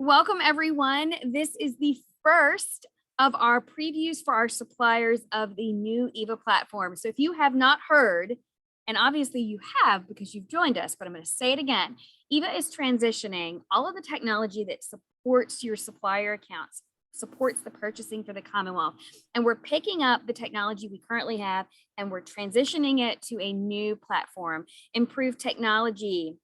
Welcome, everyone. This is the first of our previews for our suppliers of the new eVA platform. So if you have not heard, and obviously you have because you've joined us, but I'm going to say it again, eVA is transitioning all of the technology that supports your supplier accounts, supports the purchasing for the Commonwealth. And we're picking up the technology we currently have and we're transitioning it to a new platform, improved technology,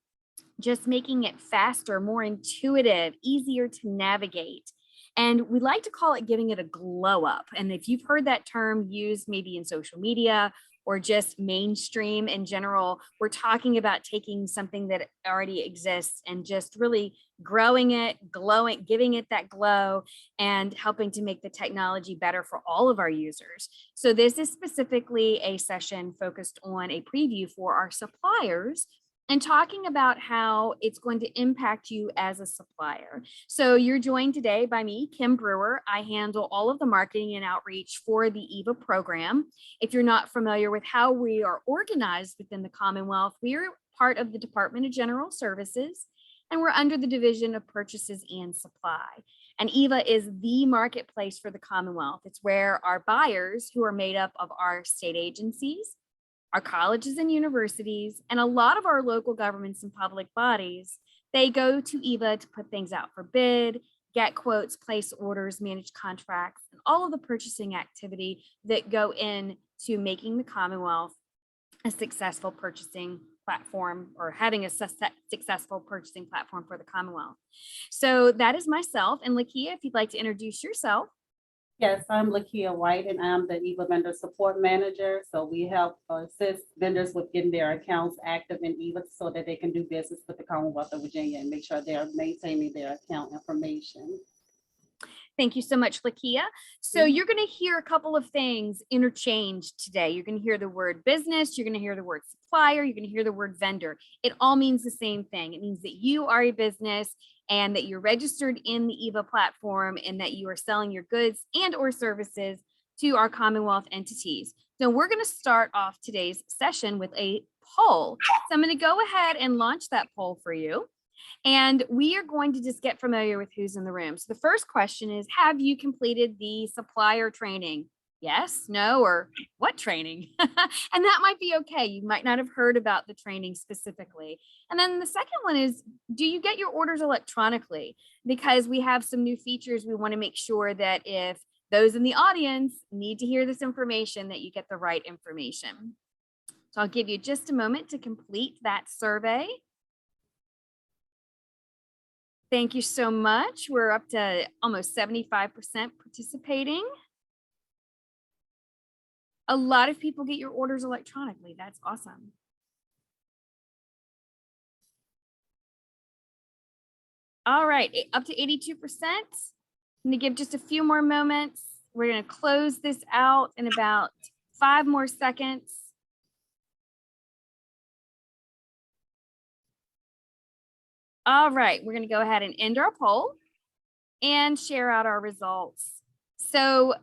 just making it faster, more intuitive, easier to navigate. And we like to call it giving it a glow up. And if you've heard that term used maybe in social media or just mainstream in general, we're talking about taking something that already exists and just really growing it, glowing, giving it that glow and helping to make the technology better for all of our users. So this is specifically a session focused on a preview for our suppliers and talking about how it's going to impact you as a supplier. So you're joined today by me, Kim Brewer. I handle all of the marketing and outreach for the eVA program. If you're not familiar with how we are organized within the Commonwealth, we're part of the Department of General Services, and we're under the Division of Purchases and Supply. And eVA is the marketplace for the Commonwealth. It's where our buyers, who are made up of our state agencies, our colleges and universities, and a lot of our local governments and public bodies, they go to eVA to put things out for bid, get quotes, place orders, manage contracts, and all of the purchasing activity that go into making the Commonwealth a successful purchasing platform or having a successful purchasing platform for the Commonwealth. So that is myself. And Lakia, if you'd like to introduce yourself. Yes, I'm Lakia White, and I'm the eVA Vendor Support Manager. So we help assist vendors with getting their accounts active in eVA so that they can do business with the Commonwealth of Virginia and make sure they're maintaining their account information. Thank you so much, Lakia. So you're going to hear a couple of things interchanged today. You're going to hear the word business, you're going to hear the word supplier, you're going to hear the word vendor. It all means the same thing. It means that you are a business and that you're registered in the eVA platform and that you are selling your goods and or services to our Commonwealth entities. So we're going to start off today's session with a poll. So I'm going to go ahead and launch that poll for you. And we are going to just get familiar with who's in the room. So the first question is, have you completed the supplier training? Yes, no, or what training? And that might be okay. You might not have heard about the training specifically. And then the second one is, do you get your orders electronically? Because we have some new features. We want to make sure that if those in the audience need to hear this information, that you get the right information. So I'll give you just a moment to complete that survey. Thank you so much. We're up to almost 75% participating. A lot of people get your orders electronically. That's awesome. All right, up to 82%. I'm going to give just a few more moments. We're going to close this out in about 5 more seconds. All right, we're going to go ahead and end our poll and share out our results. So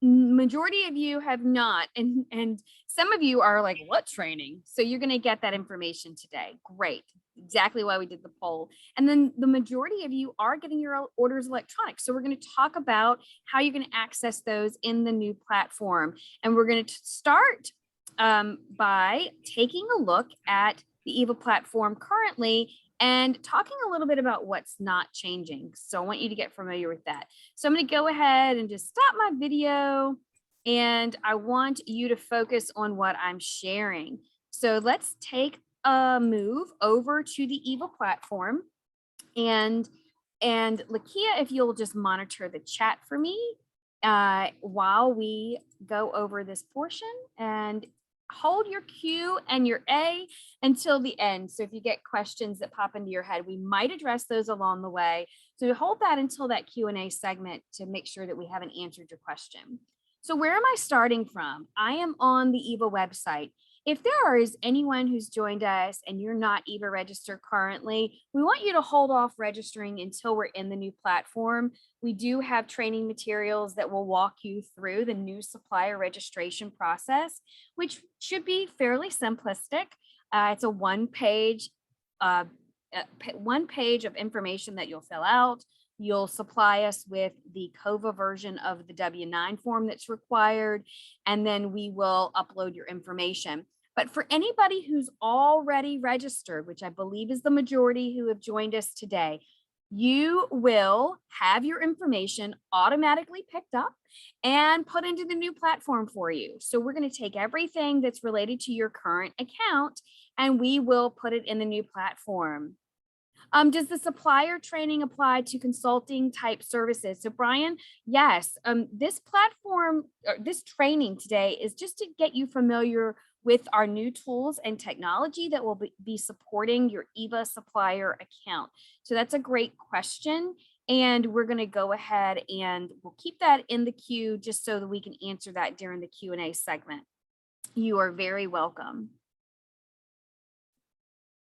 majority of you have not, and some of you are like, what training? So you're going to get that information today. Great. Exactly why we did the poll. And then the majority of you are getting your orders electronic. So we're going to talk about how you're going to access those in the new platform. And we're going to start by taking a look at the eVA platform currently and talking a little bit about what's not changing. So I want you to get familiar with that. So I'm going to go ahead and just stop my video, and I want you to focus on what I'm sharing. So let's take a move over to the eVA platform. And Lakia, if you'll just monitor the chat for me while we go over this portion, and hold your Q and your A until the end. So if you get questions that pop into your head, we might address those along the way. So hold that until that Q&A segment to make sure that we haven't answered your question. So where am I starting from? I am on the eVA website. If there is anyone who's joined us and you're not eVA registered currently, we want you to hold off registering until we're in the new platform. We do have training materials that will walk you through the new supplier registration process, which should be fairly simplistic. It's a one page of information that you'll fill out. You'll supply us with the COVA version of the W-9 form that's required, and then we will upload your information. But for anybody who's already registered, which I believe is the majority who have joined us today, you will have your information automatically picked up and put into the new platform for you. So we're going to take everything that's related to your current account and we will put it in the new platform. Does the supplier training apply to consulting type services? So Brian, yes, this platform, or this training today is just to get you familiar with our new tools and technology that will be supporting your eVA supplier account. So that's a great question. And we're going to go ahead and we'll keep that in the queue just so that we can answer that during the Q&A segment. You are very welcome.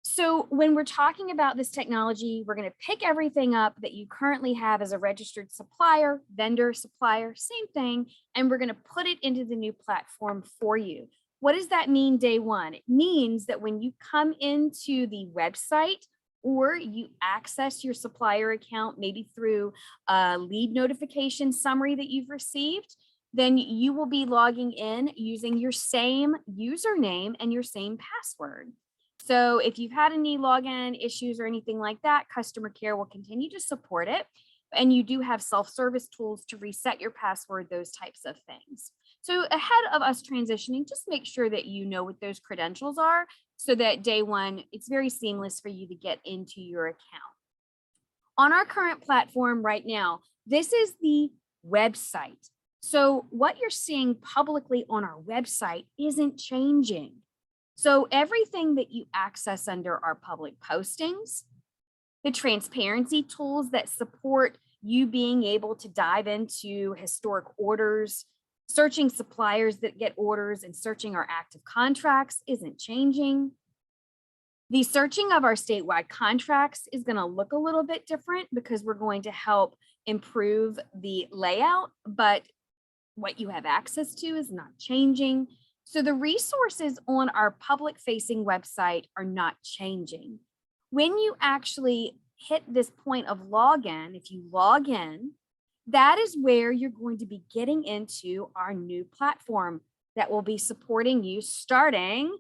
So when we're talking about this technology, we're going to pick everything up that you currently have as a registered supplier, vendor, supplier, same thing, and we're going to put it into the new platform for you. What does that mean day one? It means that when you come into the website or you access your supplier account, maybe through a lead notification summary that you've received, then you will be logging in using your same username and your same password. So if you've had any login issues or anything like that, customer care will continue to support it. And you do have self-service tools to reset your password, those types of things. So ahead of us transitioning, just make sure that you know what those credentials are so that day one, it's very seamless for you to get into your account. On our current platform right now, this is the website. So what you're seeing publicly on our website isn't changing. So everything that you access under our public postings, the transparency tools that support you being able to dive into historic orders, searching suppliers that get orders and searching our active contracts isn't changing. The searching of our statewide contracts is going to look a little bit different because we're going to help improve the layout, but what you have access to is not changing. So the resources on our public facing website are not changing. When you actually hit this point of login, if you log in, that is where you're going to be getting into our new platform that will be supporting you starting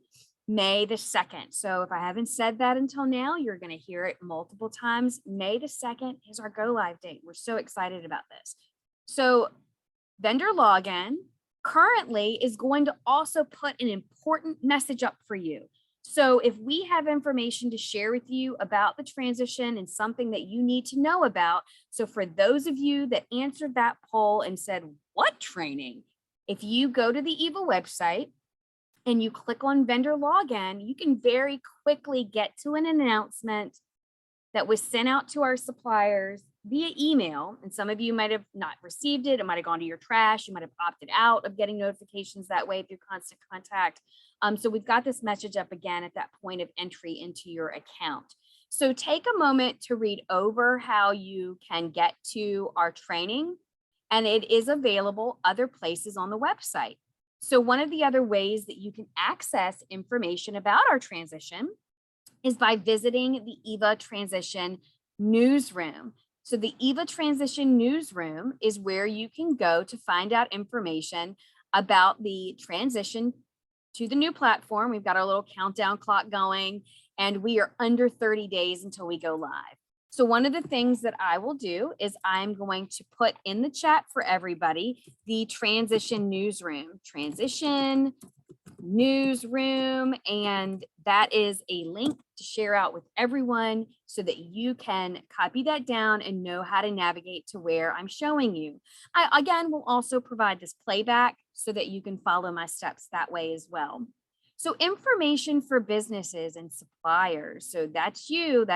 May the 2nd. So if I haven't said that until now, you're going to hear it multiple times. May the 2nd is our go live date. We're so excited about this. So vendor login currently is going to also put an important message up for you. So if we have information to share with you about the transition and something that you need to know about, so for those of you that answered that poll and said, what training? If you go to the eVA website and you click on vendor login, you can very quickly get to an announcement that was sent out to our suppliers via email. And some of you might have not received it. It might have gone to your trash. You might have opted out of getting notifications that way through Constant Contact. So we've got this message up again at that point of entry into your account. So take a moment to read over how you can get to our training, and it is available other places on the website. So one of the other ways that you can access information about our transition is by visiting the eVA Transition Newsroom. So the eVA Transition Newsroom is where you can go to find out information about the transition to the new platform. We've got our little countdown clock going, and we are under 30 days until we go live. So one of the things that I will do is I'm going to put in the chat for everybody the Transition Newsroom, Transition Newsroom, and that is a link to share out with everyone so that you can copy that down and know how to navigate to where I'm showing you. I again will also provide this playback so that you can follow my steps that way as well. So information for businesses and suppliers. So that's you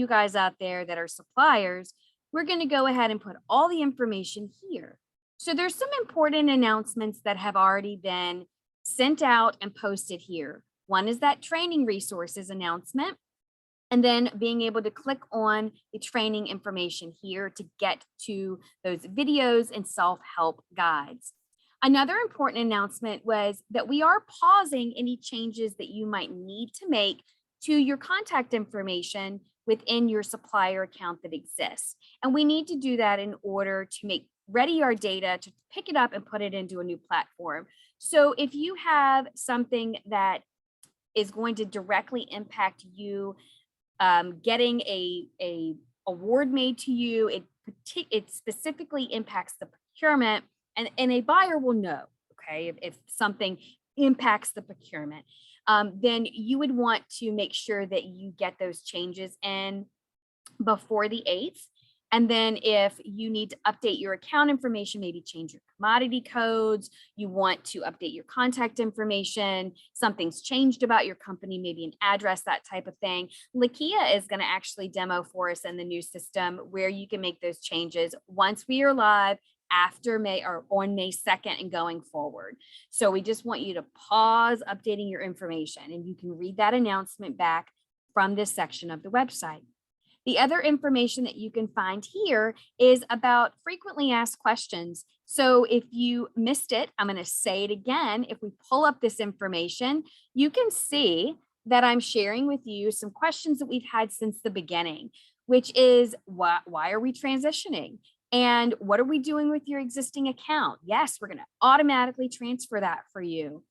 guys out there that are suppliers. We're going to go ahead and put all the information here. So there's some important announcements that have already been sent out and posted here. One is that training resources announcement, and then being able to click on the training information here to get to those videos and self-help guides. Another important announcement was that we are pausing any changes that you might need to make to your contact information within your supplier account that exists. And we need to do that in order to make ready our data to pick it up and put it into a new platform. So if you have something that is going to directly impact you getting a award made to you, it specifically impacts the procurement, and a buyer will know, okay, if something impacts the procurement, then you would want to make sure that you get those changes in before the 8th. And then if you need to update your account information, maybe change your commodity codes, you want to update your contact information, something's changed about your company, maybe an address, that type of thing. Lakia is going to actually demo for us in the new system where you can make those changes once we are live after May or on May 2nd and going forward. So we just want you to pause updating your information, and you can read that announcement back from this section of the website. The other information that you can find here is about frequently asked questions. So if you missed it, I'm going to say it again. If we pull up this information, you can see that I'm sharing with you some questions that we've had since the beginning, which is why are we transitioning? And what are we doing with your existing account? Yes, we're going to automatically transfer that for you.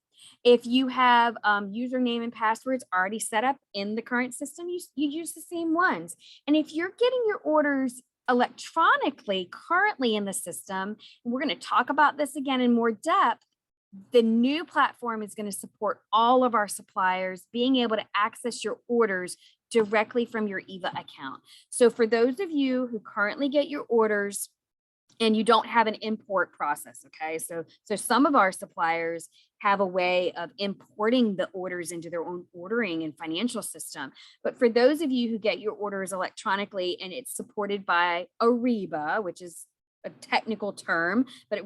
If you have username and passwords already set up in the current system, you use the same ones. And if you're getting your orders electronically currently in the system, and we're going to talk about this again in more depth, the new platform is going to support all of our suppliers being able to access your orders directly from your eVA account. So for those of you who currently get your orders and you don't have an import process, okay? So some of our suppliers have a way of importing the orders into their own ordering and financial system. But for those of you who get your orders electronically and it's supported by Ariba, which is a technical term, but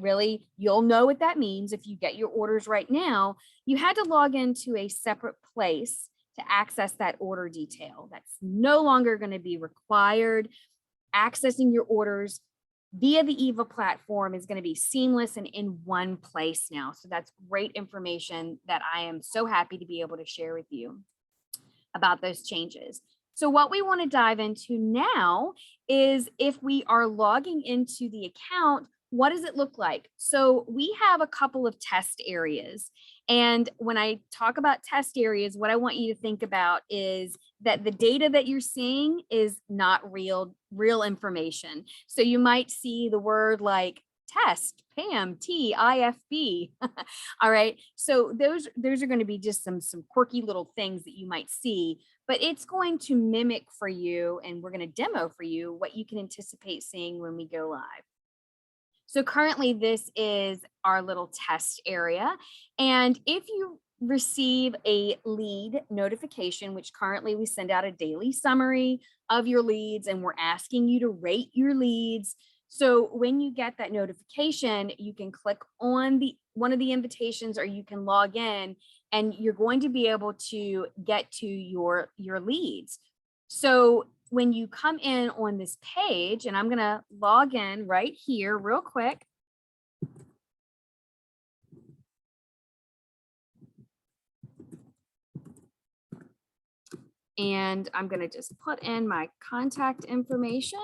you'll know what that means if you get your orders right now, you had to log into a separate place to access that order detail. That's no longer going to be required. Accessing your orders via the eVA platform is going to be seamless and in one place now. So that's great information that I am so happy to be able to share with you about those changes. So what we want to dive into now is if we are logging into the account, what does it look like? So we have a couple of test areas. And when I talk about test areas, what I want you to think about is that the data that you're seeing is not real information. So you might see the word like test, PAM, T, IFB. All right. So those are going to be just some quirky little things that you might see, but it's going to mimic for you, and we're going to demo for you what you can anticipate seeing when we go live. So currently this is our little test area. And if you receive a lead notification, which currently we send out a daily summary of your leads, and we're asking you to rate your leads. So when you get that notification, you can click on one of the invitations, or you can log in, and you're going to be able to get to your leads. So when you come in on this page, and I'm going to log in right here real quick. And I'm going to just put in my contact information,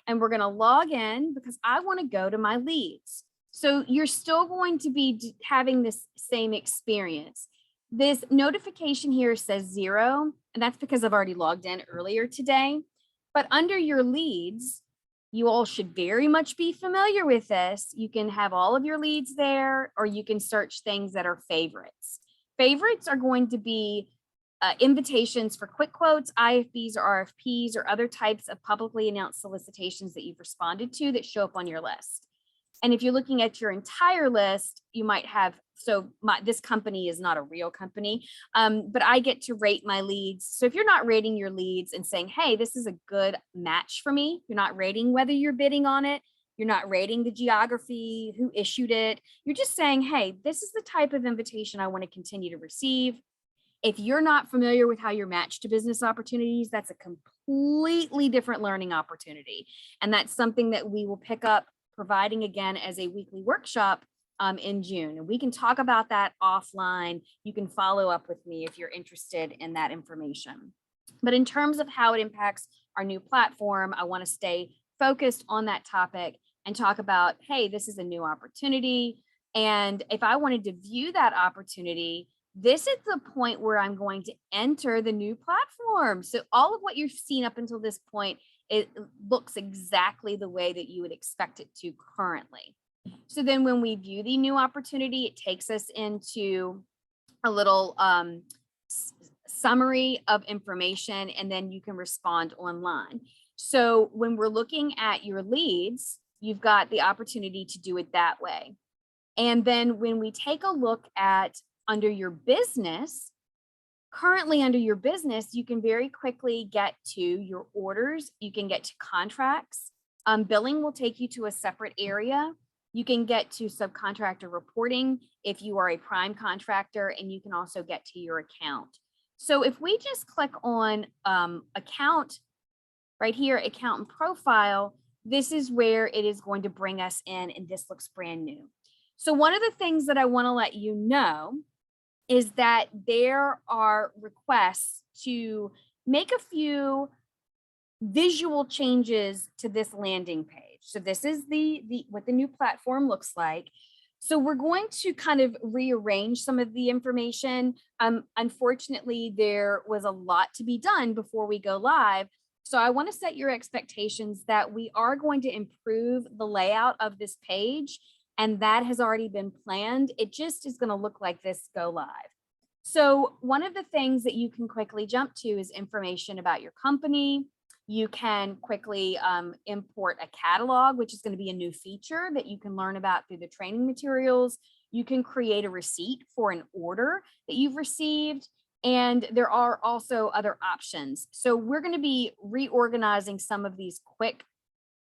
and we're going to log in because I want to go to my leads. So you're still going to be having this same experience. This notification here says 0, and that's because I've already logged in earlier today. But under your leads, you all should very much be familiar with this. You can have all of your leads there, or you can search things that are favorites. Favorites are going to be invitations for quick quotes, IFBs or RFPs, or other types of publicly announced solicitations that you've responded to that show up on your list. And if you're looking at your entire list, you might have, this company is not a real company, but I get to rate my leads. So if you're not rating your leads and saying, hey, this is a good match for me, you're not rating whether you're bidding on it, you're not rating the geography, who issued it, you're just saying, hey, this is the type of invitation I want to continue to receive. If you're not familiar with how you're matched to business opportunities, that's a completely different learning opportunity. And that's something that we will pick up providing again as a weekly workshop in June. And we can talk about that offline. You can follow up with me if you're interested in that information. But in terms of how it impacts our new platform, I want to stay focused on that topic and talk about, hey, this is a new opportunity. And if I wanted to view that opportunity, this is the point where I'm going to enter the new platform. So all of what you've seen up until this point, it looks exactly the way that you would expect it to currently. So then when we view the new opportunity, it takes us into a little summary of information, and then you can respond online. So when we're looking at your leads, you've got the opportunity to do it that way. And then when we take a look at under your business, currently under your business, you can very quickly get to your orders. You can get to contracts. Billing will take you to a separate area. You can get to subcontractor reporting if you are a prime contractor, and you can also get to your account. So if we just click on account right here, account and profile, this is where it is going to bring us in, and this looks brand new. So one of the things that I want to let you know is that there are requests to make a few visual changes to this landing page. So this is the what the new platform looks like. So we're going to kind of rearrange some of the information. Unfortunately, there was a lot to be done before we go live. So I want to set your expectations that we are going to improve the layout of this page, and that has already been planned. It just is going to look like this go live. So one of the things that you can quickly jump to is information about your company. You can quickly import a catalog, which is going to be a new feature that you can learn about through the training materials. You can create a receipt for an order that you've received. And there are also other options. So we're going to be reorganizing some of these quick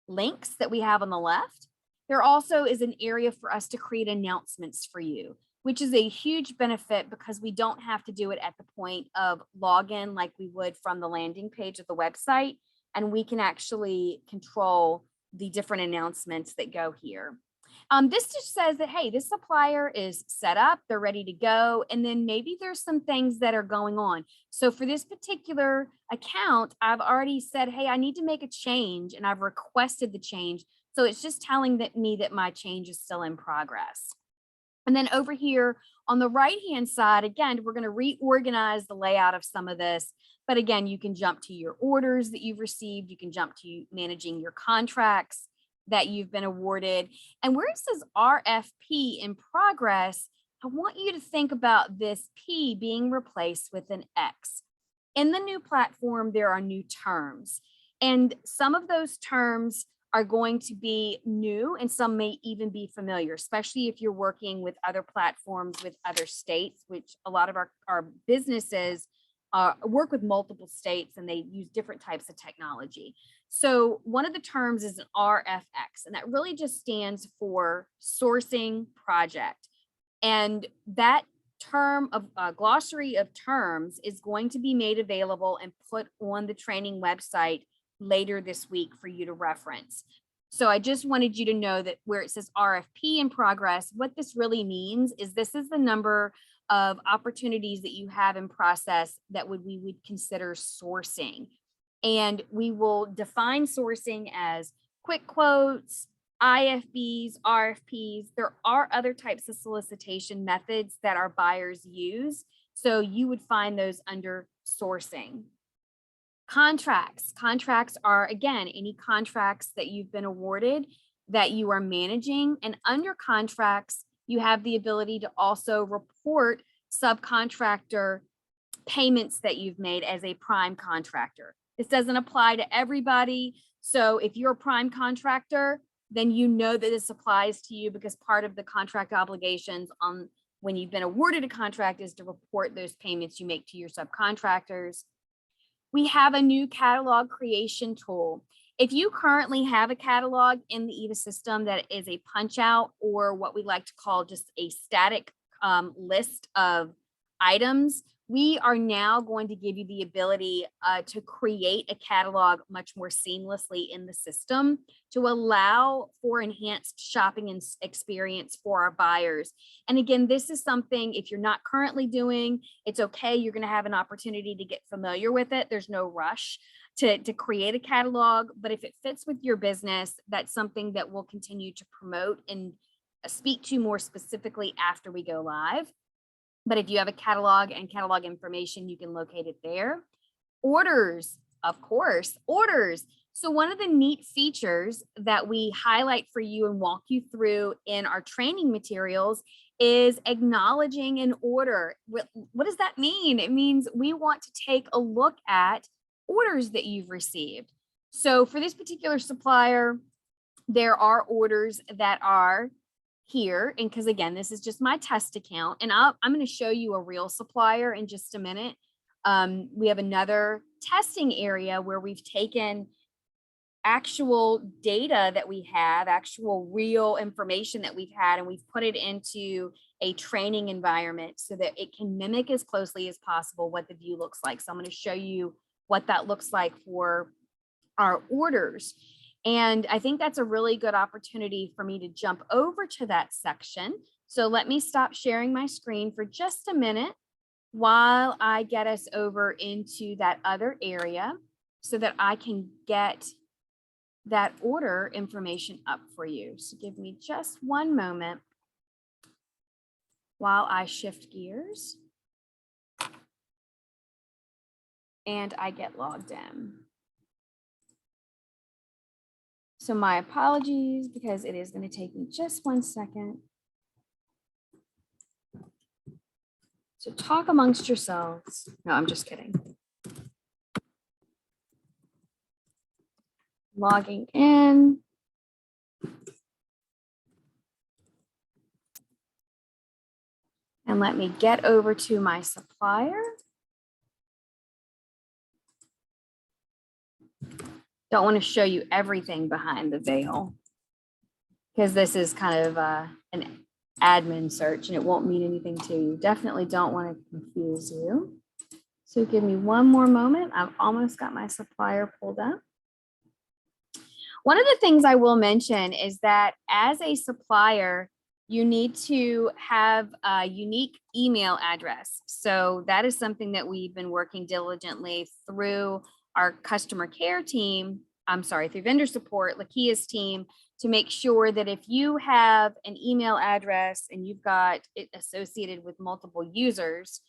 links that we have on the left. There also is an area for us to create announcements for you, which is a huge benefit because we don't have to do it at the point of login like we would from the landing page of the website. And we can actually control the different announcements that go here. This just says that, hey, this supplier is set up, they're ready to go. And then maybe there's some things that are going on. So for this particular account, I've already said, hey, I need to make a change, and I've requested the change. So it's just telling me that my change is still in progress. And then over here on the right-hand side, again, we're going to reorganize the layout of some of this. But again, you can jump to your orders that you've received. You can jump to managing your contracts that you've been awarded. And where it says RFP in progress, I want you to think about this P being replaced with an X. In the new platform, there are new terms. And some of those terms are going to be new, and some may even be familiar, especially if you're working with other platforms with other states, which a lot of our businesses work with multiple states, and they use different types of technology. So one of the terms is an RFX, and that really just stands for sourcing project. And that term of glossary of terms is going to be made available and put on the training website later this week for you to reference. So I just wanted you to know that where it says RFP in progress, what this really means is this is the number of opportunities that you have in process that we would consider sourcing. And we will define sourcing as quick quotes, IFBs, RFPs. There are other types of solicitation methods that our buyers use. So you would find those under sourcing. Contracts. Contracts are, again, any contracts that you've been awarded that you are managing. And under contracts, you have the ability to also report subcontractor payments that you've made as a prime contractor. This doesn't apply to everybody. So if you're a prime contractor, then you know that this applies to you, because part of the contract obligations on when you've been awarded a contract is to report those payments you make to your subcontractors. We have a new catalog creation tool. If you currently have a catalog in the eVA system that is a punch out, or what we like to call just a static list of items, we are now going to give you the ability to create a catalog much more seamlessly in the system to allow for enhanced shopping experience for our buyers. And again, this is something, if you're not currently doing, it's okay. You're going to have an opportunity to get familiar with it. There's no rush to create a catalog, but if it fits with your business, that's something that we'll continue to promote and speak to more specifically after we go live. But if you have a catalog and catalog information, you can locate it there. Orders, of course, orders. So one of the neat features that we highlight for you and walk you through in our training materials is acknowledging an order. What does that mean? It means we want to take a look at orders that you've received. So for this particular supplier, there are orders that are here, and because again, this is just my test account, and I'm going to show you a real supplier in just a minute. We have another testing area where we've taken actual data that we have, actual real information that we've had, and we've put it into a training environment so that it can mimic as closely as possible what the view looks like. So I'm going to show you what that looks like for our orders. And I think that's a really good opportunity for me to jump over to that section. So let me stop sharing my screen for just a minute while I get us over into that other area so that I can get that order information up for you. So give me just one moment while I shift gears and I get logged in. So my apologies, because it is going to take me just 1 second. So talk amongst yourselves. No, I'm just kidding. Logging in. And let me get over to my supplier. Don't want to show you everything behind the veil because this is kind of an admin search and it won't mean anything to you. Definitely don't want to confuse you. So give me one more moment. I've almost got my supplier pulled up. One of the things I will mention is that as a supplier, you need to have a unique email address. So that is something that we've been working diligently through our customer care team, through vendor support, Lakia's team, to make sure that if you have an email address and you've got it associated with multiple users,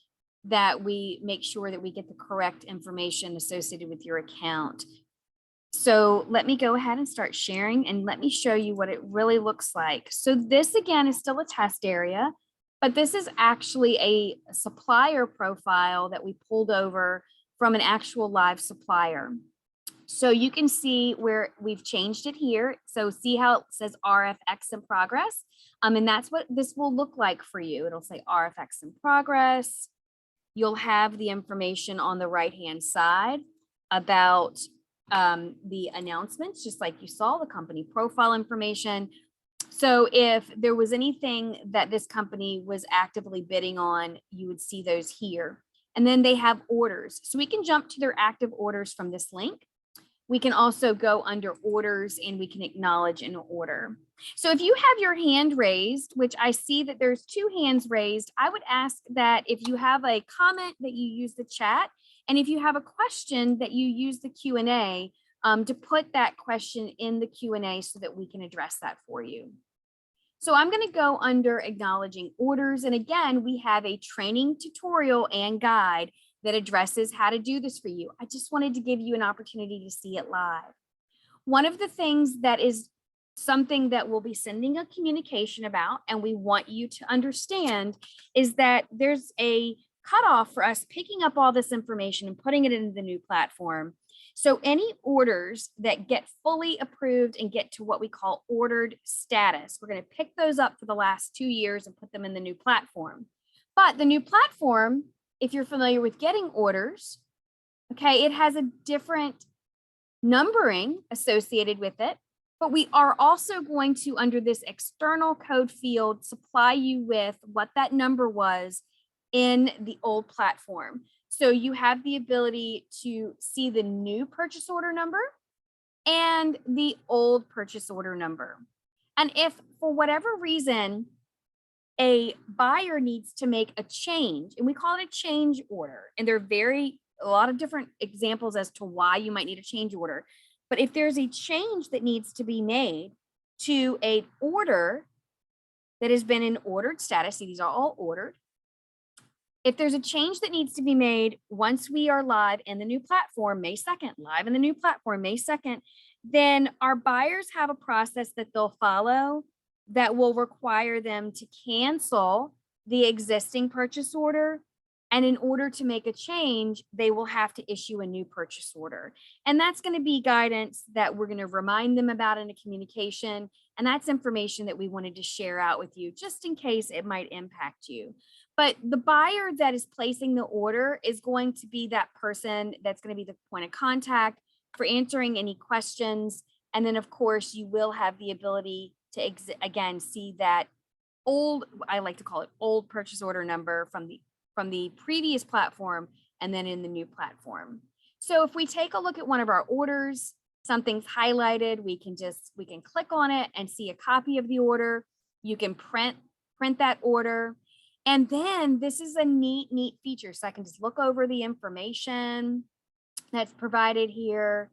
that we make sure that we get the correct information associated with your account. So let me go ahead and start sharing and let me show you what it really looks like. So this again is still a test area, but this is actually a supplier profile that we pulled over from an actual live supplier. So you can see where we've changed it here. So see how it says RFX in progress. And that's what this will look like for you. It'll say RFX in progress. You'll have the information on the right-hand side about the announcements, just like you saw, the company profile information. So if there was anything that this company was actively bidding on, you would see those here. And then they have orders. So we can jump to their active orders from this link. We can also go under orders and we can acknowledge an order. So if you have your hand raised, which I see that there's 2 hands raised, I would ask that if you have a comment that you use the chat, and if you have a question that you use the Q&A to put that question in the Q&A so that we can address that for you. So I'm going to go under acknowledging orders. And again, we have a training tutorial and guide that addresses how to do this for you. I just wanted to give you an opportunity to see it live. One of the things that is something that we'll be sending a communication about, and we want you to understand, is that there's a cutoff for us picking up all this information and putting it into the new platform. So any orders that get fully approved and get to what we call ordered status, we're going to pick those up for the last 2 years and put them in the new platform. But the new platform, if you're familiar with getting orders, okay, it has a different numbering associated with it, but we are also going to, under this external code field, supply you with what that number was in the old platform. So you have the ability to see the new purchase order number and the old purchase order number. And if for whatever reason, a buyer needs to make a change, and we call it a change order, and there are a lot of different examples as to why you might need a change order. But if there's a change that needs to be made to an order that has been in ordered status, see, these are all ordered. If there's a change that needs to be made once we are live in the new platform, May 2nd, live in the new platform, May 2nd, then our buyers have a process that they'll follow that will require them to cancel the existing purchase order. And in order to make a change, they will have to issue a new purchase order. And that's going to be guidance that we're going to remind them about in a communication. And that's information that we wanted to share out with you just in case it might impact you. But the buyer that is placing the order is going to be that person that's going to be the point of contact for answering any questions. And then, of course, you will have the ability to, again, see that old, I like to call it old purchase order number from the previous platform and then in the new platform. So if we take a look at one of our orders, something's highlighted, we can click on it and see a copy of the order. You can print that order. And then this is a neat feature. So I can just look over the information that's provided here.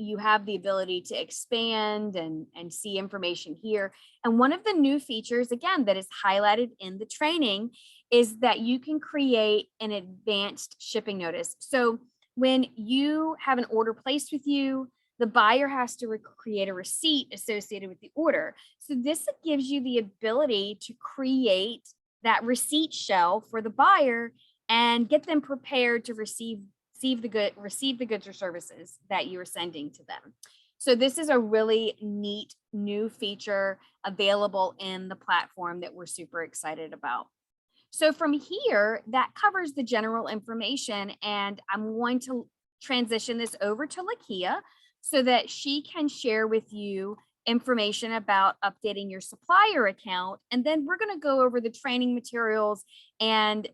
You have the ability to expand and see information here. And one of the new features, again, that is highlighted in the training is that you can create an advanced shipping notice. So when you have an order placed with you, the buyer has to create a receipt associated with the order. So this gives you the ability to create that receipt shell for the buyer and get them prepared to receive the goods or services that you are sending to them. So this is a really neat new feature available in the platform that we're super excited about. So from here, that covers the general information, and I'm going to transition this over to Lakia so that she can share with you information about updating your supplier account. And then we're going to go over the training materials and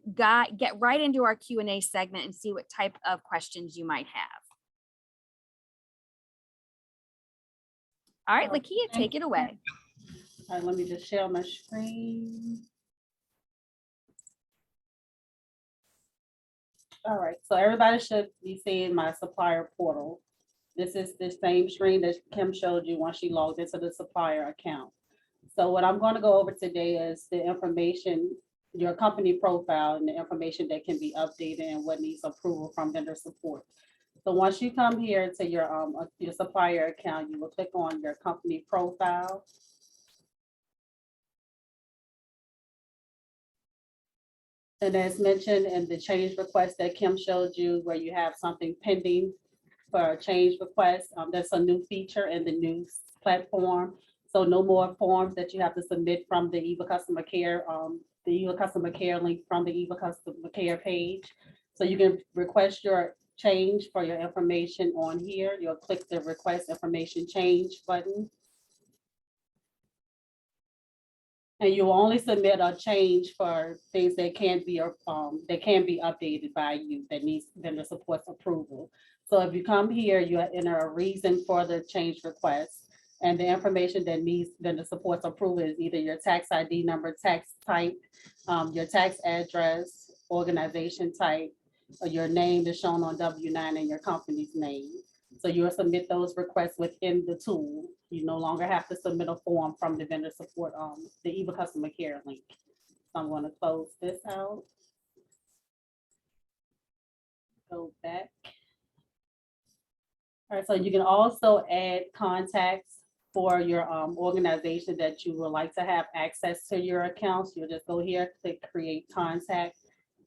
get right into our Q&A segment and see what type of questions you might have. All right, Lakia, take it away. All right, let me just share my screen. All right, so everybody should be seeing my supplier portal. This is the same screen that Kim showed you once she logged into the supplier account. So what I'm going to go over today is the information, your company profile, and the information that can be updated and what needs approval from vendor support. So once you come here to your supplier account, you will click on your company profile. And as mentioned in the change request that Kim showed you, where you have something pending for a change request, that's a new feature in the new platform. So no more forms that you have to submit from the eVA customer care, the eVA customer care link from the eVA customer care page. So you can request your change for your information on here. You'll click the request information change button. And you will only submit a change for things that can be updated by you that needs vendor support approval. So if you come here, you enter a reason for the change request, and the information that needs vendor support approval is either your tax ID number, tax type, your tax address, organization type, or your name is shown on W-9 and your company's name. So you'll submit those requests within the tool. You no longer have to submit a form from the vendor support, the eVA customer care link. So I'm going to close this out. Go back. All right, so you can also add contacts for your organization that you would like to have access to your accounts. You'll just go here, click create contact.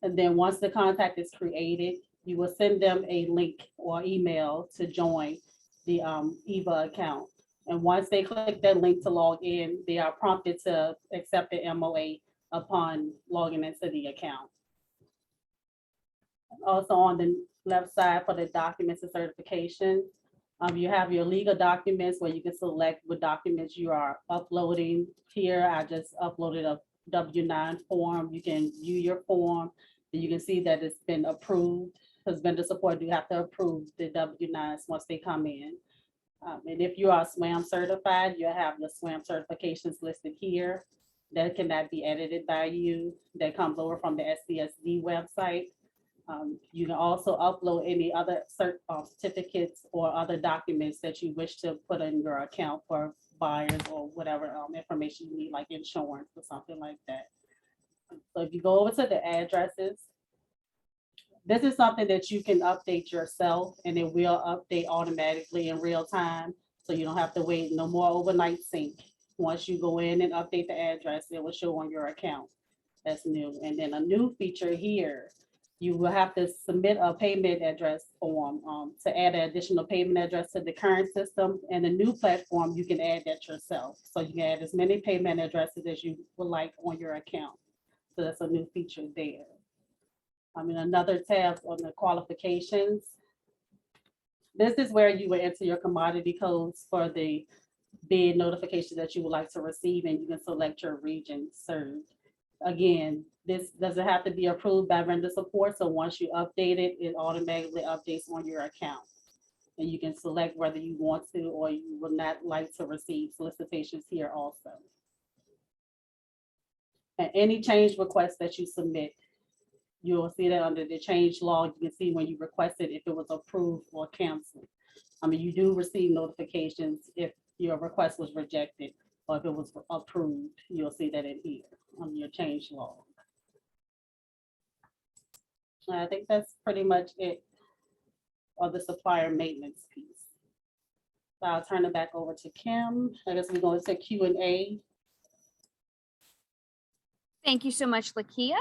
And then once the contact is created, you will send them a link or email to join the eVA account. And once they click that link to log in, they are prompted to accept the MOA upon logging into the account. Also on the left side for the documents and certification, you have your legal documents where you can select what documents you are uploading. Here, I just uploaded W-9 form. You can view your form, and you can see that it's been approved, because vendor support do have to approve the W-9s once they come in. And if you are SWAM certified, you'll have the SWAM certifications listed here. That cannot be edited by you. That comes over from the SCSD website. You can also upload any other certificates or other documents that you wish to put in your account for buyers or whatever information you need, like insurance or something like that. So if you go over to the addresses, this is something that you can update yourself, and it will update automatically in real time. So you don't have to wait, no more overnight sync. Once you go in and update the address, it will show on your account. That's new. And then a new feature here, you will have to submit a payment address form to add an additional payment address to the current system. And the new platform, you can add that yourself. So you can add as many payment addresses as you would like on your account. So that's a new feature there. Another tab on the qualifications. This is where you will enter your commodity codes for the bid notification that you would like to receive, and you can select your region served. Again, this doesn't have to be approved by vendor support, so once you update it, it automatically updates on your account. And you can select whether you want to or you would not like to receive solicitations here also. And any change requests that you submit, you'll see that under the change log. You can see when you requested if it was approved or canceled. You do receive notifications if your request was rejected or if it was approved. You'll see that in here on your change log. I think that's pretty much it on the supplier maintenance piece. So I'll turn it back over to Kim. I guess we're going to Q&A. Thank you so much, Lakia.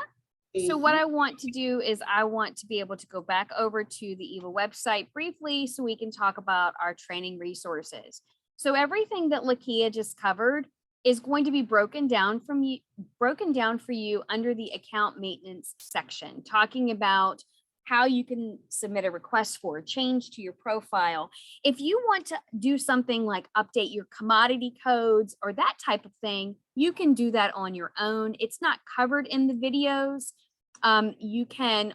So what I want to do is I want to be able to go back over to the eVA website briefly so we can talk about our training resources. So everything that Lakia just covered is going to be broken down for you under the account maintenance section, talking about how you can submit a request for a change to your profile. If you want to do something like update your commodity codes or that type of thing, you can do that on your own. It's not covered in the videos. You can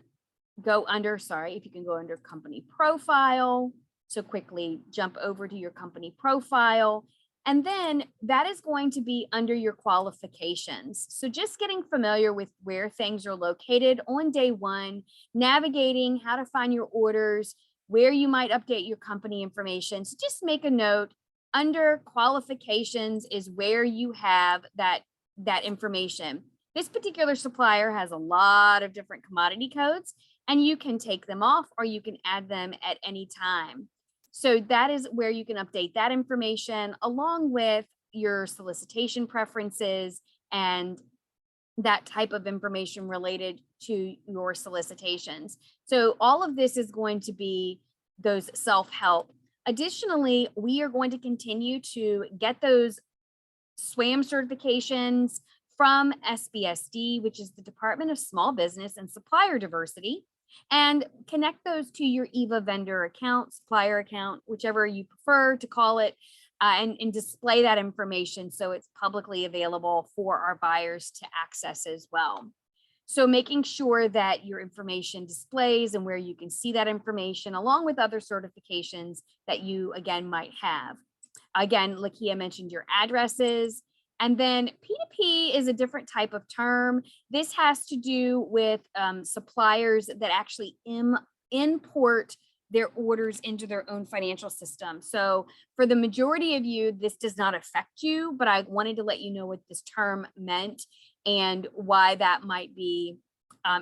go under, if you can go under company profile. So quickly jump over to your company profile. And then that is going to be under your qualifications. So just getting familiar with where things are located on day one, navigating how to find your orders, where you might update your company information. So just make a note, under qualifications is where you have that information. This particular supplier has a lot of different commodity codes, and you can take them off or you can add them at any time. So that is where you can update that information along with your solicitation preferences and that type of information related to your solicitations. So all of this is going to be those self-help. Additionally, we are going to continue to get those SWAM certifications from SBSD, which is the Department of Small Business and Supplier Diversity, and connect those to your eVA vendor account, supplier account, whichever you prefer to call it, and display that information so it's publicly available for our buyers to access as well. So making sure that your information displays and where you can see that information along with other certifications that you, again, might have. Again, Lakia mentioned your addresses. And then P2P is a different type of term. This has to do with suppliers that actually import their orders into their own financial system. So for the majority of you, this does not affect you, but I wanted to let you know what this term meant and why that might be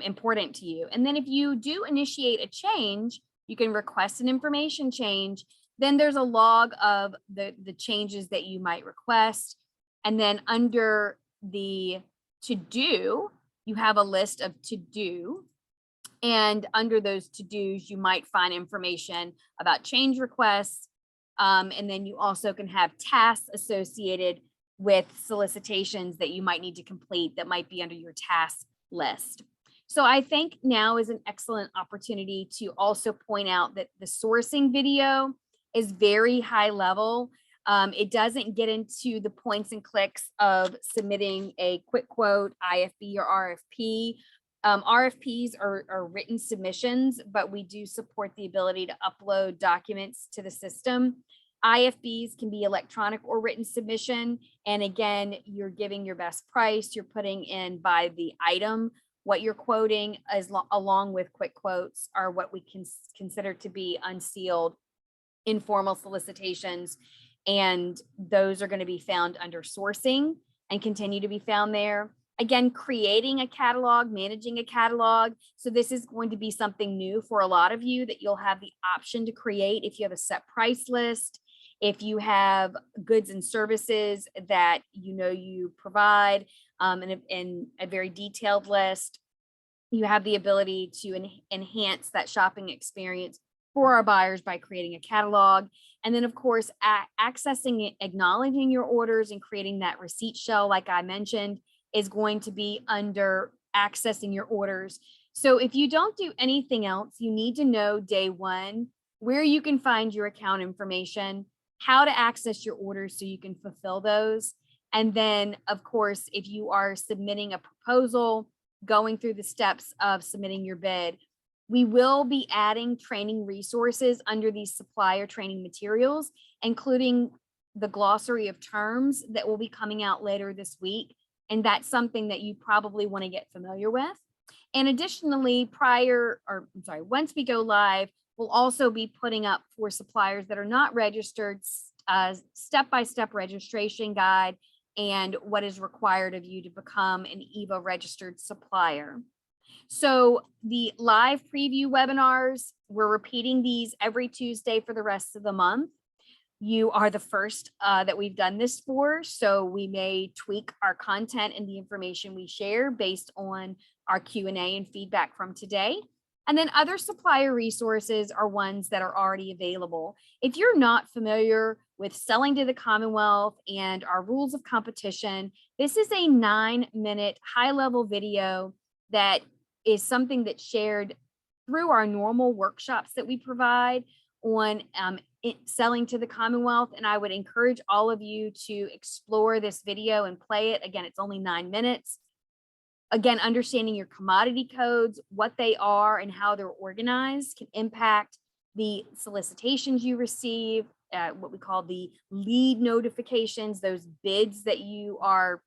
important to you. And then if you do initiate a change, you can request an information change. Then there's a log of the changes that you might request. And then under the to-do, you have a list of to-do. And under those to-dos, you might find information about change requests. And then you also can have tasks associated with solicitations that you might need to complete that might be under your task list. So I think now is an excellent opportunity to also point out that the sourcing video is very high level. It doesn't get into the points and clicks of submitting a quick quote, IFB or RFP. RFPs are written submissions, but we do support the ability to upload documents to the system. IFBs can be electronic or written submission. And again, you're giving your best price. You're putting in by the item what you're quoting, along with quick quotes are what we can consider to be unsealed informal solicitations. And those are going to be found under sourcing and continue to be found there. Again, creating a catalog, managing a catalog. So this is going to be something new for a lot of you that you'll have the option to create if you have a set price list, if you have goods and services that you provide, in a very detailed list. You have the ability to enhance that shopping experience for our buyers by creating a catalog. And then of course, accessing, acknowledging your orders and creating that receipt shell, like I mentioned, is going to be under accessing your orders. So if you don't do anything else, you need to know day one, where you can find your account information, how to access your orders so you can fulfill those. And then of course, if you are submitting a proposal, going through the steps of submitting your bid, we will be adding training resources under these supplier training materials, including the glossary of terms that will be coming out later this week. And that's something that you probably want to get familiar with. And additionally, once we go live, we'll also be putting up for suppliers that are not registered, step-by-step registration guide and what is required of you to become an eVA registered supplier. So the live preview webinars, we're repeating these every Tuesday for the rest of the month. You are the first that we've done this for, so we may tweak our content and the information we share based on our Q&A and feedback from today. And then other supplier resources are ones that are already available. If you're not familiar with selling to the Commonwealth and our rules of competition, this is a 9-minute high-level video that is something that's shared through our normal workshops that we provide on selling to the Commonwealth. And I would encourage all of you to explore this video and play it. Again, it's only 9 minutes. Again, understanding your commodity codes, what they are and how they're organized can impact the solicitations you receive, what we call the lead notifications, those bids that you are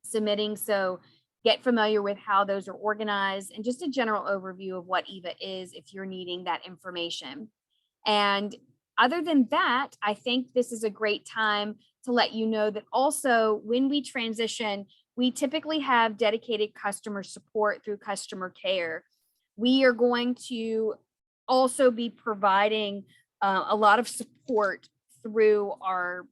submitting. So get familiar with how those are organized and just a general overview of what eVA is if you're needing that information. And other than that, I think this is a great time to let you know that also when we transition, we typically have dedicated customer support through customer care. We are going to also be providing a lot of support through our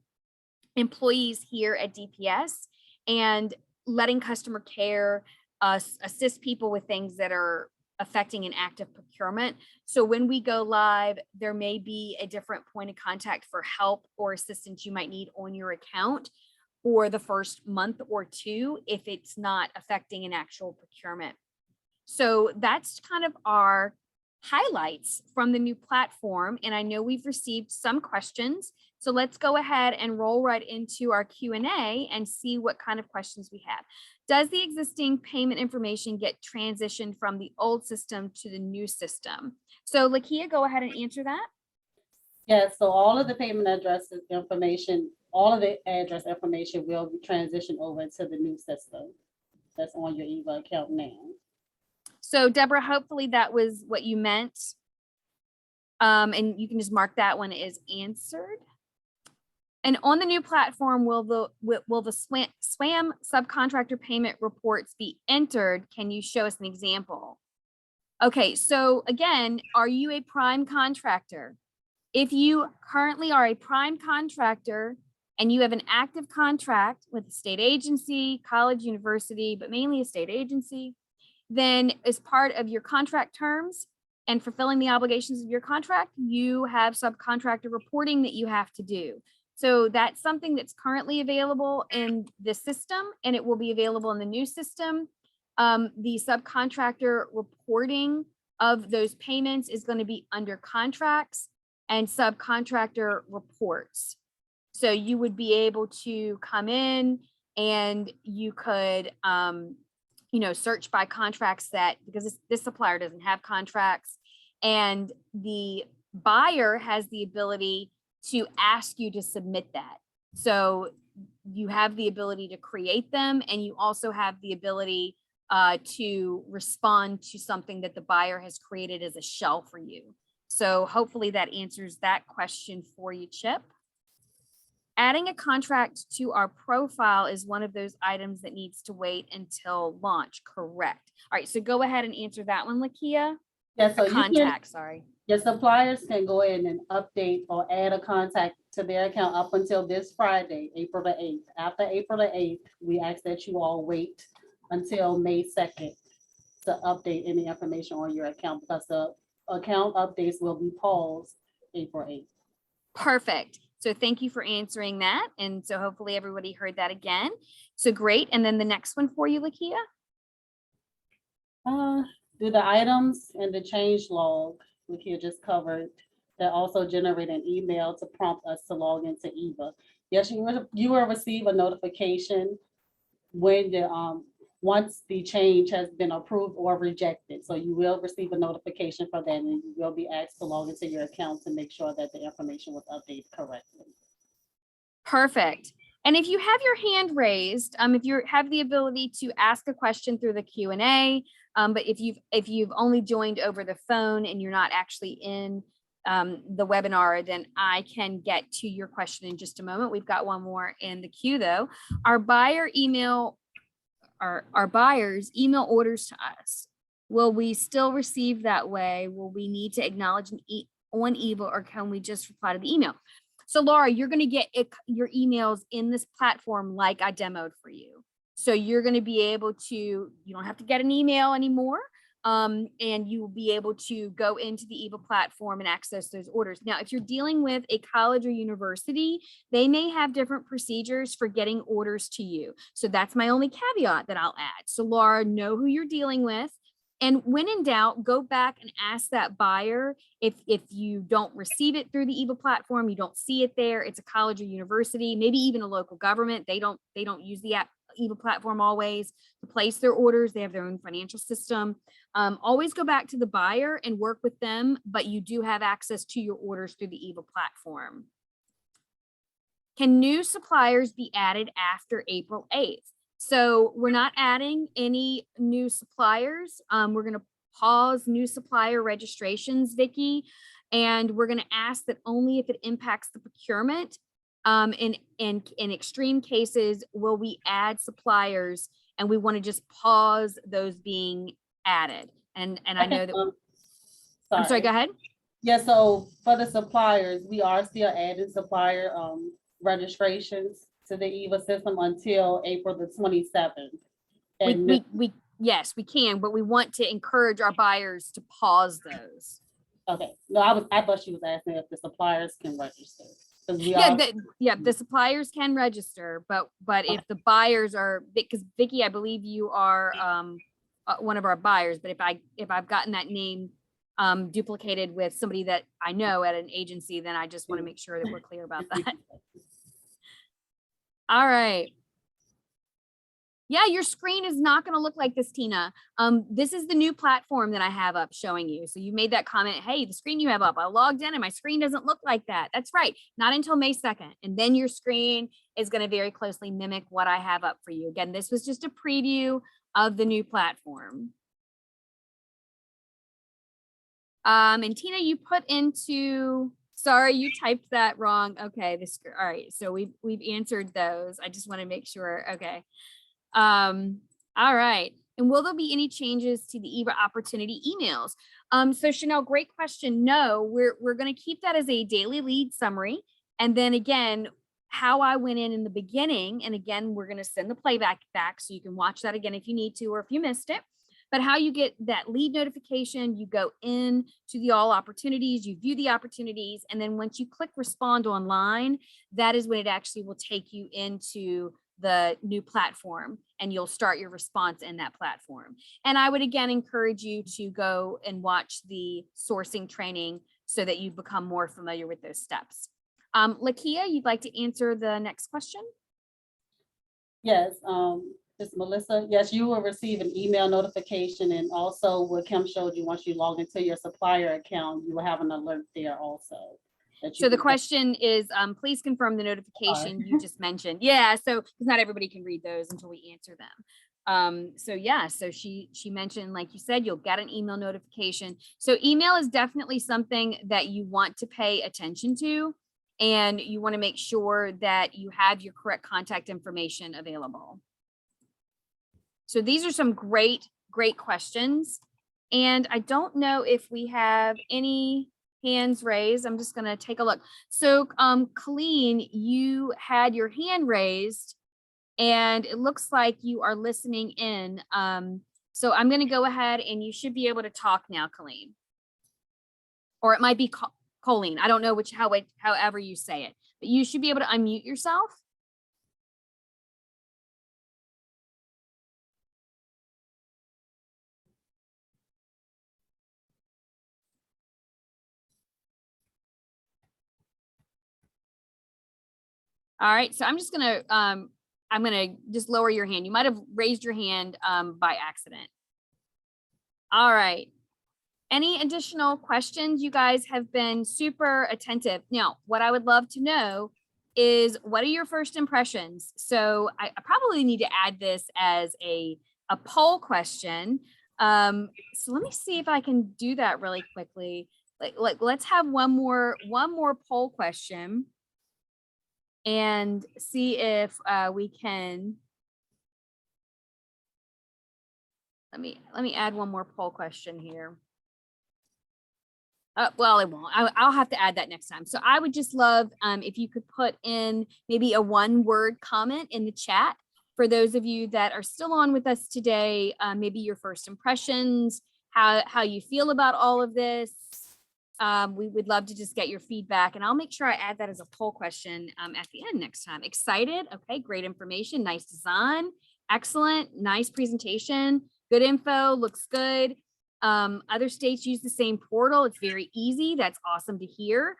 employees here at DPS and letting customer care assist people with things that are affecting an active procurement. So when we go live, there may be a different point of contact for help or assistance you might need on your account for the first month or two if it's not affecting an actual procurement. So that's kind of our highlights from the new platform. And I know we've received some questions. So let's go ahead and roll right into our Q&A and see what kind of questions we have. Does the existing payment information get transitioned from the old system to the new system? So Lakia, go ahead and answer that. Yes, so all of the payment addresses information, all of the address information will be transitioned over to the new system that's on your eVA account now. So Deborah, hopefully that was what you meant. And you can just mark that one as answered. And on the new platform, will the SWAM subcontractor payment reports be entered? Can you show us an example? Okay, so again, are you a prime contractor? If you currently are a prime contractor and you have an active contract with a state agency, college, university, but mainly a state agency, then as part of your contract terms and fulfilling the obligations of your contract, you have subcontractor reporting that you have to do. So that's something that's currently available in the system and it will be available in the new system. The subcontractor reporting of those payments is going to be under contracts and subcontractor reports. So you would be able to come in and you could, you know, search by contracts that, because this supplier doesn't have contracts, and the buyer has the ability to ask you to submit that. So you have the ability to create them, and you also have the ability to respond to something that the buyer has created as a shell for you. So hopefully that answers that question for you, Chip. Adding a contract to our profile is one of those items that needs to wait until launch, correct? All right, so go ahead and answer that one, Lakia. Yeah, so A contact, sorry. your suppliers can go in and update or add a contact to their account up until this Friday, April the 8th. After April the 8th, we ask that you all wait until May 2nd to update any information on your account, because the account updates will be paused April 8th. Perfect. So thank you for answering that. And so hopefully everybody heard that again. So great. And then the next one for you, Lakia. Do the items and the change log, which you just covered, that also generate an email to prompt us to log into eVA. Yes, you will receive a notification when the once the change has been approved or rejected. So you will receive a notification for that, and you will be asked to log into your account to make sure that the information was updated correctly. Perfect. And if you have your hand raised, if you have the ability to ask a question through the Q&A, but if you've only joined over the phone and you're not actually in the webinar, then I can get to your question in just a moment. We've got one more in the queue though. Our buyers email orders to us. Will we still receive that way? Will we need to acknowledge on eVA, or can we just reply to the email? So Laura, you're going to get your emails in this platform like I demoed for you. So you're going to be able to, you don't have to get an email anymore. And you will be able to go into the eVA platform and access those orders. Now, if you're dealing with a college or university, they may have different procedures for getting orders to you. So that's my only caveat that I'll add. So Laura, know who you're dealing with. And when in doubt, go back and ask that buyer if you don't receive it through the eVA platform, you don't see it there, it's a college or university, maybe even a local government, they don't use the eVA platform always to place their orders. They have their own financial system. Always go back to the buyer and work with them, but you do have access to your orders through the eVA platform. Can new suppliers be added after April 8th? So we're not adding any new suppliers. We're going to pause new supplier registrations, Vicki, and we're going to ask that only if it impacts the procurement. In extreme cases, will we add suppliers, and we want to just pause those being added. And I know that. I'm sorry, go ahead. Yeah, so for the suppliers, we are still adding supplier registrations to the eVA system until April the 27th. And yes, we can, but we want to encourage our buyers to pause those. Okay, no, I thought she was asking if the suppliers can register. The suppliers can register, but if the buyers are, because Vicki, I believe you are one of our buyers, but if I've gotten that name duplicated with somebody that I know at an agency, then I just want to make sure that we're clear about that. All right. Yeah, your screen is not going to look like this, Tina. This is the new platform that I have up showing you. So you made that comment, hey, the screen you have up, I logged in and my screen doesn't look like that. That's right, not until May 2nd. And then your screen is going to very closely mimic what I have up for you. Again, this was just a preview of the new platform. And Tina, you put into, sorry, you typed that wrong. Okay, all right, so we've answered those. I just want to make sure, okay. All right. And will there be any changes to the eVA opportunity emails? So Chanel, great question. No, we're going to keep that as a daily lead summary. And then again, how I went in the beginning, and again, we're going to send the playback back so you can watch that again if you need to, or if you missed it. But how you get that lead notification, you go in to the all opportunities, you view the opportunities, and then once you click respond online, that is when it actually will take you into the new platform, and you'll start your response in that platform. And I would again encourage you to go and watch the sourcing training so that you become more familiar with those steps. Lakia, you'd like to answer the next question? Yes, Ms. Melissa, yes, you will receive an email notification, and also what Kim showed you, once you log into your supplier account, you will have an alert there also. that you So the can- question is, please confirm the notification you just mentioned. Yeah, so because not everybody can read those until we answer them. So yeah, so she mentioned, like you said, you'll get an email notification. So email is definitely something that you want to pay attention to, and you want to make sure that you have your correct contact information available. So these are some great questions. And I don't know if we have any hands raised. I'm just going to take a look. So Colleen, you had your hand raised and it looks like you are listening in. So I'm going to go ahead and you should be able to talk now, Colleen. Or it might be Colleen. I don't know however you say it, but you should be able to unmute yourself. All right, so I'm gonna just lower your hand. You might have raised your hand by accident. All right. Any additional questions? You guys have been super attentive. Now, what I would love to know is, what are your first impressions? So I probably need to add this as a poll question. So let me see if I can do that really quickly. Like let's have one more poll question and see if we can. Let me add one more poll question here. Well, it won't. I'll have to add that next time. So I would just love if you could put in maybe a 1-word comment in the chat for those of you that are still on with us today. Maybe your first impressions, how you feel about all of this. We would love to just get your feedback, and I'll make sure I add that as a poll question at the end next time. Excited? Okay, great information, nice design, excellent, nice presentation, good info, looks good. Other states use the same portal. It's very easy. That's awesome to hear.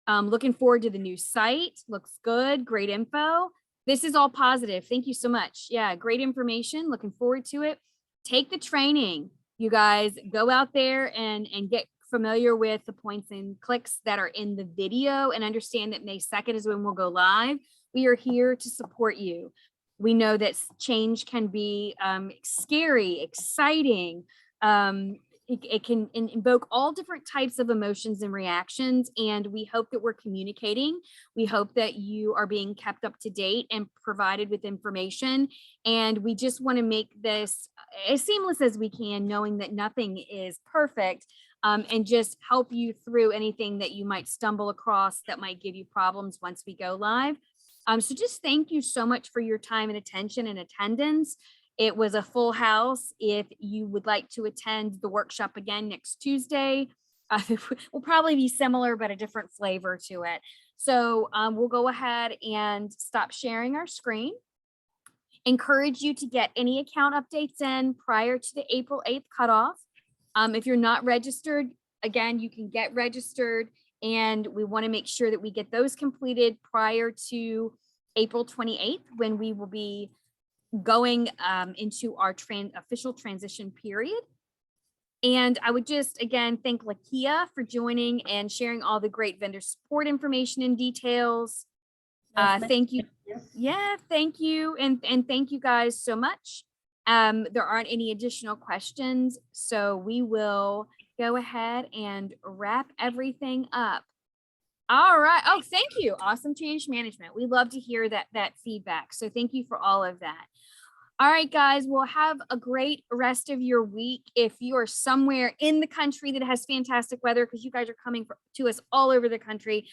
Looking forward to the new site. Looks good. Great info. This is all positive. Thank you so much. Yeah, great information. Looking forward to it. Take the training. You guys go out there and get familiar with the points and clicks that are in the video, and understand that May 2nd is when we'll go live. We are here to support you. We know that change can be scary, exciting. It can invoke all different types of emotions and reactions, and we hope that we're communicating. We hope that you are being kept up to date and provided with information, and we just want to make this as seamless as we can, knowing that nothing is perfect, and just help you through anything that you might stumble across that might give you problems once we go live. So just thank you so much for your time and attention and attendance. It was a full house. If you would like to attend the workshop again next Tuesday, will probably be similar, but a different flavor to it. So we'll go ahead and stop sharing our screen. Encourage you to get any account updates in prior to the April 8th cutoff. If you're not registered, again, you can get registered, and we want to make sure that we get those completed prior to April 28th, when we will be going into our official transition period. And I would just, again, thank Lakia for joining and sharing all the great vendor support information and details. Thank you. Yeah, thank you. And thank you guys so much. There aren't any additional questions, so we will go ahead and wrap everything up. All right. Oh, thank you. Awesome change management. We love to hear that feedback. So thank you for all of that. All right, guys, we'll have a great rest of your week. If you are somewhere in the country that has fantastic weather, because you guys are coming to us all over the country,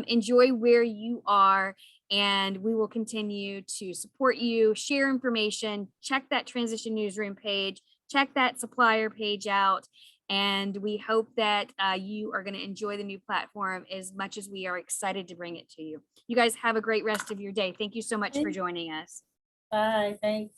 enjoy where you are, and we will continue to support you, share information, check that transition newsroom page, check that supplier page out. And we hope that you are going to enjoy the new platform as much as we are excited to bring it to you. You guys have a great rest of your day. Thank you so much for joining us. Bye. Thanks.